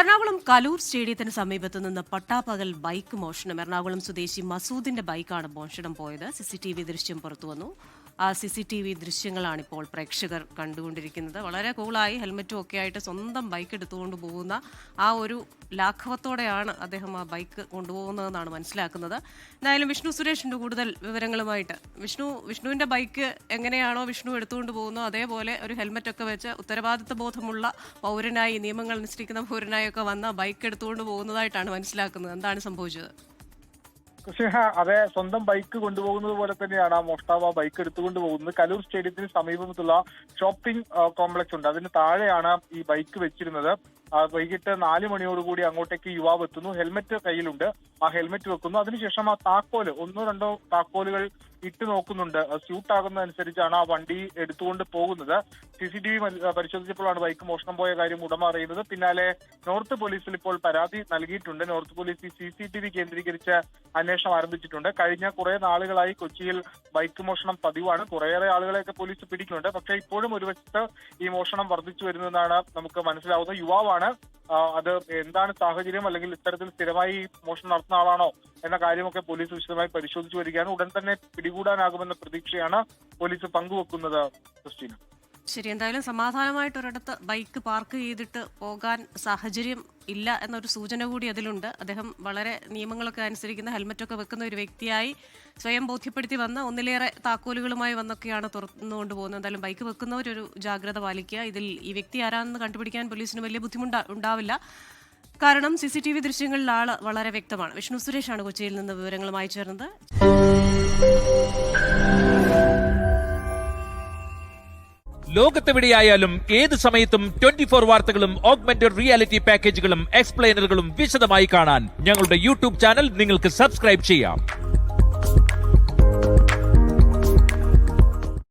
എറണാകുളം കലൂർ സ്റ്റേഡിയത്തിന് സമീപത്ത് നിന്ന് പട്ടാപ്പകൽ ബൈക്ക് മോഷണം. എറണാകുളം സ്വദേശി മസൂദിന്റെ ബൈക്കാണ് മോഷണം പോയത്. CCTV ദൃശ്യം പുറത്തുവന്നു. ആ CCTV ദൃശ്യങ്ങളാണ് ഇപ്പോൾ പ്രേക്ഷകർ കണ്ടുകൊണ്ടിരിക്കുന്നത്. വളരെ കൂളായി ഹെൽമറ്റും ഒക്കെ ആയിട്ട് സ്വന്തം ബൈക്ക് എടുത്തുകൊണ്ട് പോകുന്ന ആ ഒരു ലാഘവത്തോടെയാണ് അദ്ദേഹം ആ ബൈക്ക് കൊണ്ടുപോകുന്നതെന്നാണ് മനസ്സിലാക്കുന്നത്. എന്തായാലും വിഷ്ണു സുരേഷിന്റെ കൂടുതൽ വിവരങ്ങളുമായിട്ട്. വിഷ്ണുവിന്റെ ബൈക്ക് എങ്ങനെയാണോ വിഷ്ണു എടുത്തുകൊണ്ട് പോകുന്നത് അതേപോലെ ഒരു ഹെൽമറ്റൊക്കെ വെച്ച് ഉത്തരവാദിത്ത ബോധമുള്ള പൗരനായി, നിയമങ്ങൾ അനുസരിക്കുന്ന പൗരനായൊക്കെ വന്ന ബൈക്ക് എടുത്തുകൊണ്ട് പോകുന്നതായിട്ടാണ് മനസ്സിലാക്കുന്നത്. എന്താണ് സംഭവിച്ചത്? അതെ, സ്വന്തം ബൈക്ക് കൊണ്ടുപോകുന്നത് പോലെ തന്നെയാണ് ആ മോഷ്ടാവ് ആ ബൈക്ക് എടുത്തുകൊണ്ട് പോകുന്നത്. കലൂർ സ്റ്റേഡിയത്തിന് സമീപത്തുള്ള ഷോപ്പിംഗ് കോംപ്ലക്സ് ഉണ്ട്, അതിന് താഴെയാണ് ഈ ബൈക്ക് വെച്ചിരുന്നത്. വൈകിട്ട് 4 മണിയോടുകൂടി അങ്ങോട്ടേക്ക് യുവാവ് എത്തുന്നു. ഹെൽമെറ്റ് കയ്യിലുണ്ട്, ആ ഹെൽമെറ്റ് വെക്കുന്നു. അതിനുശേഷം ആ താക്കോല് 1-2 താക്കോലുകൾ ഇട്ട് നോക്കുന്നുണ്ട്. സ്യൂട്ട് ആകുന്നതനുസരിച്ചാണ് ആ വണ്ടി എടുത്തുകൊണ്ട് പോകുന്നത്. CCTV പരിശോധിച്ചപ്പോഴാണ് ബൈക്ക് മോഷണം പോയ കാര്യം ഉടമ അറിയുന്നത്. പിന്നാലെ നോർത്ത് പോലീസിൽ ഇപ്പോൾ പരാതി നൽകിയിട്ടുണ്ട്. നോർത്ത് പോലീസ് ഈ CCTV കേന്ദ്രീകരിച്ച് അന്വേഷണം ആരംഭിച്ചിട്ടുണ്ട്. കഴിഞ്ഞ കുറെ നാളുകളായി കൊച്ചിയിൽ ബൈക്ക് മോഷണം പതിവാണ്. കുറേയേറെ ആളുകളെയൊക്കെ പോലീസ് പിടിക്കുന്നുണ്ട്. പക്ഷേ ഇപ്പോഴും ഒരു വശത്ത് ഈ മോഷണം വർദ്ധിച്ചു വരുന്നതാണ് നമുക്ക് മനസ്സിലാവുന്നത്. യുവാവാണ്. അത് എന്താണ് സാഹചര്യം, അല്ലെങ്കിൽ ഇത്തരത്തിൽ സ്ഥിരമായി മോഷണം നടത്തുന്ന ആളാണോ എന്ന കാര്യമൊക്കെ പോലീസ് വിശദമായി പരിശോധിച്ചു വരികയാണ്. ഉടൻ തന്നെ പിടികൂടാനാകുമെന്ന പ്രതീക്ഷയാണ് പോലീസ് പങ്കുവെക്കുന്നത്. ക്രിസ്റ്റീന, ശരി. എന്തായാലും സമാധാനമായിട്ട് ഒരിടത്ത് ബൈക്ക് പാർക്ക് ചെയ്തിട്ട് പോകാൻ സാഹചര്യം ഇല്ല എന്നൊരു സൂചന കൂടി അതിലുണ്ട്. അദ്ദേഹം വളരെ നിയമങ്ങളൊക്കെ അനുസരിക്കുന്ന ഹെൽമറ്റൊക്കെ വെക്കുന്ന ഒരു വ്യക്തിയായി സ്വയം ബോധ്യപ്പെടുത്തി വന്ന ഒന്നിലേറെ താക്കോലുകളുമായി വന്നൊക്കെയാണ് തുറന്നുകൊണ്ട് പോകുന്നത്. എന്തായാലും ബൈക്ക് വെക്കുന്നവരൊരു ജാഗ്രത പാലിക്കുക. ഇതിൽ ഈ വ്യക്തി ആരാണെന്ന് കണ്ടുപിടിക്കാൻ പോലീസിന് വലിയ ഉണ്ടാവില്ല. കാരണം CCTV ദൃശ്യങ്ങളിൽ ആള് വളരെ വ്യക്തമാണ്. വിഷ്ണു സുരേഷാണ് കൊച്ചിയിൽ നിന്ന് വിവരങ്ങളുമായി ചേർന്നത്. ലോകത്തെവിടെയായാലും ഏത് സമയത്തും 24 വാർത്തകളും ഓഗ്മെന്റഡ് റിയാലിറ്റി പാക്കേജുകളും എക്സ്പ്ലെയിനറുകളും വിശദമായി കാണാൻ ഞങ്ങളുടെ YouTube ചാനൽ നിങ്ങൾക്ക് സബ്സ്ക്രൈബ് ചെയ്യാം.